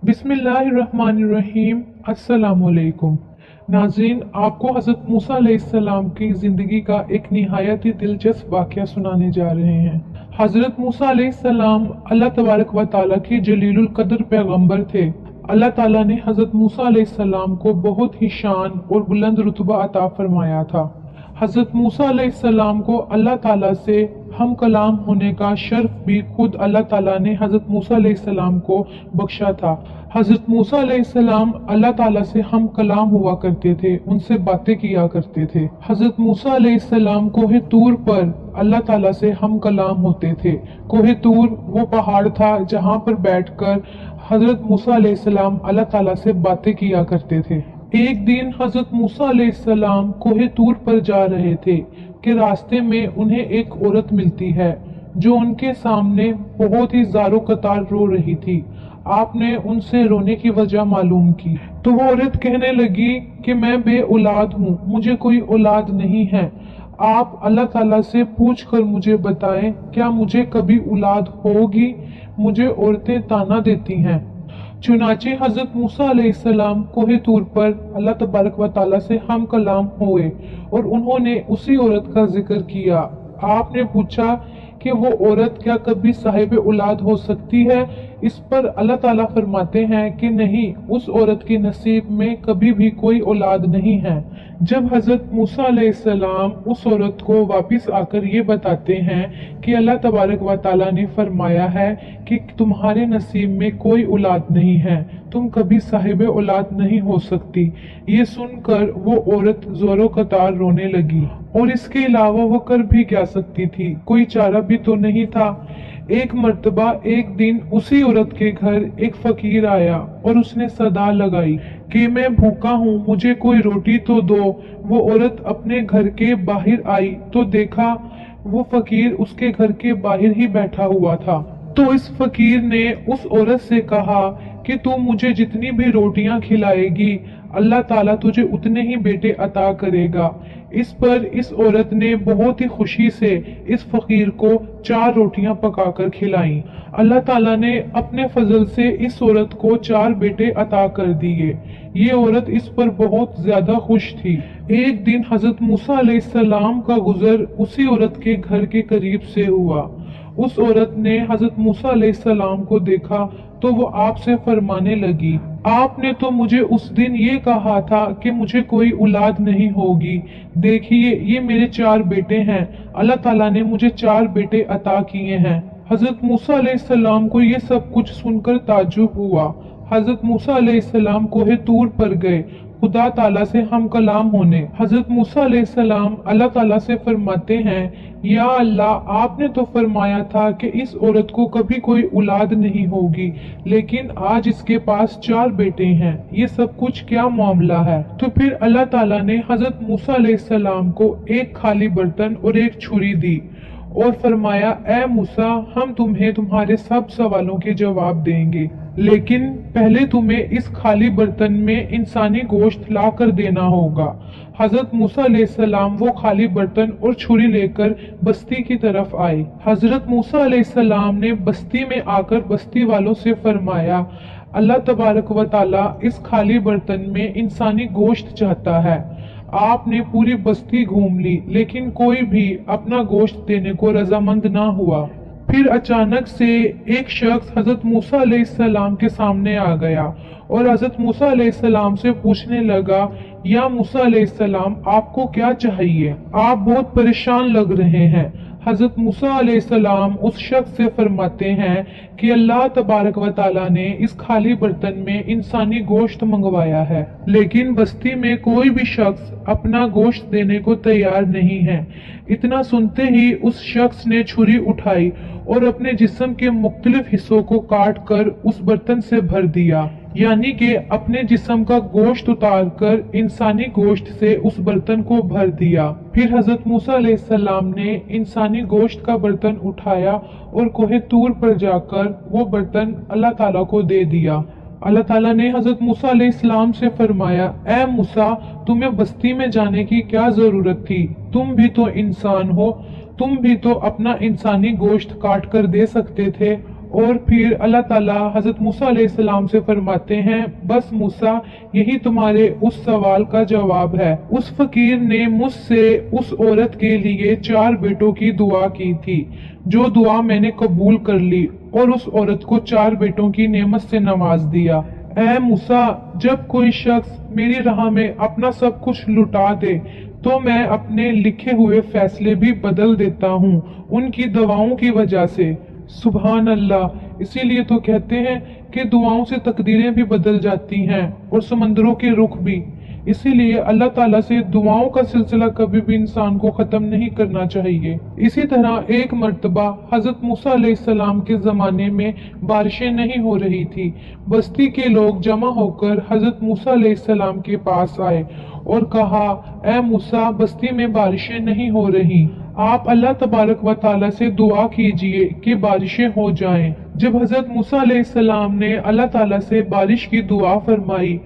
बिस्मिल्लाहिर्रहमानिर्रहीम। अस्सलामुअलैकुम नाज़रीन, आपको हज़रत मूसा अलैहिस्सलाम की ज़िंदगी का एक निहायत ही दिलचस्प वाक़या सुनाने जा रहे हैं। हज़रत मूसा अलैहिस्सलाम अल्लाह तबारक व तआला के जलीलुल कद्र पैगंबर थे। अल्लाह ताला ने हज़रत मूसा अलैहिस्सलाम को बहुत ही शान और बुलंद रुतबा अता फरमाया था। हज़रत मूसा अलैहिस्सलाम को अल्लाह ताला से हम कलाम होने का शर्फ भी खुद अल्लाह ताला ने हज़रत मूसा अलैहिस्सलाम को बख्शा था। हज़रत मूसा अलैहिस्सलाम अल्लाह ताला से हम कलाम हुआ करते थे, उनसे बातें किया करते थे। हज़रत मूसा अलैहिस्सलाम कोहे तूर पर अल्लाह ताला से हम कलाम होते थे। कोहे तूर वो पहाड़ था जहाँ पर बैठकर हज़रत मूसा अलैहिस्सलाम अल्लाह ताला से बातें किया करते थे। एक दिन हज़रत मूसा अलैहिस्सलाम कोहे तूर पर जा रहे थे कि रास्ते में उन्हें एक औरत मिलती है जो उनके सामने बहुत ही ज़ारो कतार रो रही थी। आपने उनसे रोने की वजह मालूम की तो वो औरत कहने लगी कि मैं बे औलाद हूँ, मुझे कोई औलाद नहीं है। आप अल्लाह ताला से पूछ कर मुझे बताएं, क्या मुझे कभी औलाद होगी? मुझे औरतें ताना देती हैं। चुनाचे हजरत मूसा अलैहिस्सलाम कोहे तूर पर अल्लाह तबारक व ताला से हम कलाम हुए और उन्होंने उसी औरत का जिक्र किया। आपने पूछा कि वो औरत क्या कभी साहिब औलाद हो सकती है? इस पर अल्लाह ताला फरमाते हैं कि नहीं, उस औरत के नसीब में कभी भी कोई औलाद नहीं है। जब हजरत मूसा अलैहिस्सलाम उस औरत को वापस आकर ये बताते हैं कि अल्लाह तबारक व ताला ने फरमाया है कि तुम्हारे नसीब में कोई औलाद नहीं है, तुम कभी साहिब औलाद नहीं हो सकती, ये सुनकर वो औरत जोरों कतार रोने लगी। और इसके अलावा वो कर भी क्या सकती थी, कोई चारा भी तो नहीं था। एक मर्तबा एक दिन उसी औरत के घर एक फकीर आया और उसने सदा लगाई कि मैं भूखा हूँ, मुझे कोई रोटी तो दो। वो औरत अपने घर के बाहर आई तो देखा वो फकीर उसके घर के बाहर ही बैठा हुआ था। तो इस फकीर ने उस औरत से कहा कि तू मुझे जितनी भी रोटियां खिलाएगी अल्लाह ताला तुझे उतने ही बेटे अता करेगा। इस पर इस औरत ने बहुत ही खुशी से इस फकीर को 4 रोटियां पकाकर खिलाई। अल्लाह ताला ने अपने फजल से इस औरत को 4 बेटे अता कर दिए। ये औरत इस पर बहुत ज्यादा खुश थी। एक दिन हजरत मूसा अलैहिस्सलाम का गुजर उसी औरत के घर के करीब से हुआ। उस औरत ने हजरत मूसा अलैहिस्सलाम को देखा तो वो आपसे फरमाने लगी, आपने तो मुझे उस दिन ये कहा था कि मुझे कोई औलाद नहीं होगी। देखिए ये मेरे 4 बेटे हैं, अल्लाह ताला ने मुझे 4 बेटे अता किए हैं। हजरत मूसा अलैहिस्सलाम को ये सब कुछ सुनकर ताज्जुब हुआ। हजरत मूसा अलैहिस्सलाम कोहे तूर पर गए खुदा ताला से हम कलाम होने। हजरत मूसा अलैहिस्सलाम अल्लाह ताला से फरमाते हैं, या अल्लाह, आपने तो फरमाया था कि इस औरत को कभी कोई औलाद नहीं होगी, लेकिन आज इसके पास 4 बेटे हैं, ये सब कुछ क्या मामला है? तो फिर अल्लाह ताला ने हजरत मूसा अलैहिस्सलाम को एक खाली बर्तन और एक छुरी दी और फरमाया, ए मूसा, हम तुम्हें तुम्हारे सब सवालों के जवाब देंगे, लेकिन पहले तुम्हें इस खाली बर्तन में इंसानी गोश्त ला कर देना होगा। हजरत मूसा अलैहिस्सलाम वो खाली बर्तन और छुरी लेकर बस्ती की तरफ आए। हजरत मूसा अलैहिस्सलाम ने बस्ती में आकर बस्ती वालों से फरमाया, अल्लाह तबारक व ताला इस खाली बर्तन में इंसानी गोश्त चाहता है। आपने पूरी बस्ती घूम ली, लेकिन कोई भी अपना गोश्त देने को रजामंद ना हुआ। फिर अचानक से एक शख्स हजरत मूसा अलैहिस्सलाम के सामने आ गया और हजरत मूसा अलैहिस्सलाम से पूछने लगा, या मूसा अलैहिस्सलाम, आपको क्या चाहिए? आप बहुत परेशान लग रहे हैं। हजरत मूसा अलैहिस्सलाम उस शख्स से फरमाते हैं कि अल्लाह तबारक व ताला ने इस खाली बर्तन में इंसानी गोश्त मंगवाया है, लेकिन बस्ती में कोई भी शख्स अपना गोश्त देने को तैयार नहीं है। इतना सुनते ही उस शख्स ने छुरी उठाई और अपने जिस्म के मुख्तलिफ हिस्सों को काट कर उस बर्तन से भर दिया, यानी कि अपने जिस्म का गोश्त उतार कर इंसानी गोश्त से उस बर्तन को भर दिया। फिर हजरत मूसा अलैहिस्सलाम ने इंसानी गोश्त का बर्तन उठाया और कोहे तूर पर जाकर वो बर्तन अल्लाह ताला को दे दिया। अल्लाह ताला ने हजरत मूसा अलैहिस्सलाम से फरमाया, ए मूसा, तुम्हें बस्ती में जाने की क्या जरूरत थी? तुम भी तो इंसान हो, तुम भी तो अपना इंसानी गोश्त काट कर दे सकते थे। और फिर अल्लाह ताला हजरत मूसा अलैहिस्सलाम से फरमाते हैं, बस मूसा यही तुम्हारे उस सवाल का जवाब है। उस फकीर ने मुझसे उस औरत के लिए 4 बेटों की दुआ की थी, जो दुआ मैंने कबूल कर ली और उस औरत को 4 बेटों की नेमत से नवाज दिया। ऐ मूसा, जब कोई शख्स मेरी राह में अपना सब कुछ लुटा दे तो मैं अपने लिखे हुए फैसले भी बदल देता हूँ उनकी दुआओं की वजह से। सुभान अल्लाह। इसीलिए तो कहते हैं कि दुआओं से तकदीरें भी बदल जाती हैं और समंदरों के रुख भी। इसीलिए अल्लाह ताला से दुआओं का सिलसिला कभी भी इंसान को खत्म नहीं करना चाहिए। इसी तरह एक मर्तबा हजरत मूसा अलैहिस्सलाम के जमाने में बारिशें नहीं हो रही थी। बस्ती के लोग जमा होकर हजरत मूसा अलैहिस्सलाम के पास आए और कहा, ऐ मूसा, बस्ती में बारिशें नहीं हो रही, आप अल्लाह तबारक व ताला से दुआ कीजिए कि बारिशें हो जाएं। जब हजरत मूसा अलैहिस्सलाम ने अल्लाह ताला से बारिश की दुआ फरमाई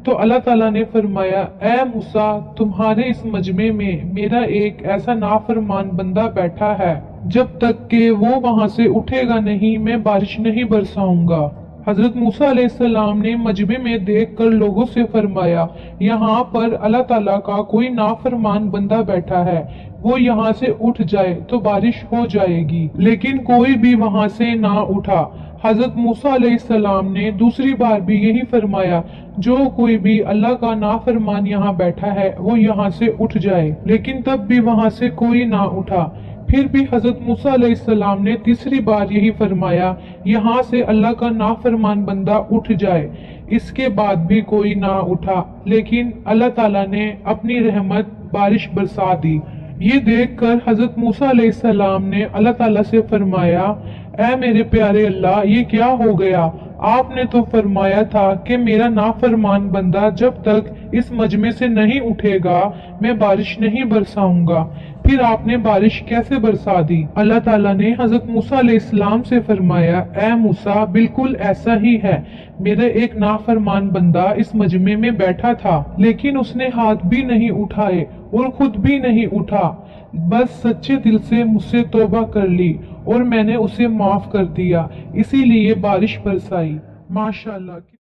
तो अल्लाह ताला ने फरमाया, ऐ मूसा, तुम्हारे इस मजमे में मेरा एक ऐसा नाफरमान बंदा बैठा है, जब तक कि वो वहां से उठेगा नहीं मैं बारिश नहीं बरसाऊंगा। हजरत मूसा अलैहिस्सलाम ने मजमे में देखकर लोगों से फरमाया, यहाँ पर अल्लाह ताला का कोई नाफरमान बंदा बैठा है, वो यहाँ से उठ जाए तो बारिश हो जाएगी। लेकिन कोई भी वहाँ से ना उठा। हजरत मूसा अलैहिस्सलाम ने दूसरी बार भी यही फरमाया, जो कोई भी अल्लाह का नाफरमान यहाँ बैठा है वो यहाँ से उठ जाए, लेकिन तब भी वहाँ से कोई ना उठा। फिर भी हजरत मूसा अलैहिस्सलाम ने तीसरी बार यही फरमाया, यहाँ से अल्लाह का नाफरमान बंदा उठ जाए। इसके बाद भी कोई ना उठा, लेकिन अल्लाह ताला ने अपनी रहमत बारिश बरसा दी। ये देखकर हजरत मूसा अलैहिस्सलाम ने अल्लाह ताला से फरमाया, ऐ मेरे प्यारे अल्लाह, ये क्या हो गया? आपने तो फरमाया था कि मेरा नाफरमान बंदा जब तक इस मजमे से नहीं उठेगा मैं बारिश नहीं बरसाऊंगा, फिर आपने बारिश कैसे बरसा दी? अल्लाह ताला ने हजरत मूसा अलैहिस्सलाम से फरमाया, ऐ मूसा, बिल्कुल ऐसा ही है। मेरा एक नाफरमान बंदा इस मजमे में बैठा था, लेकिन उसने हाथ भी नहीं उठाए और खुद भी नहीं उठा, बस सच्चे दिल से मुझसे तौबा कर ली और मैंने उसे माफ कर दिया, इसीलिए बारिश बरसाई। माशाअल्लाह।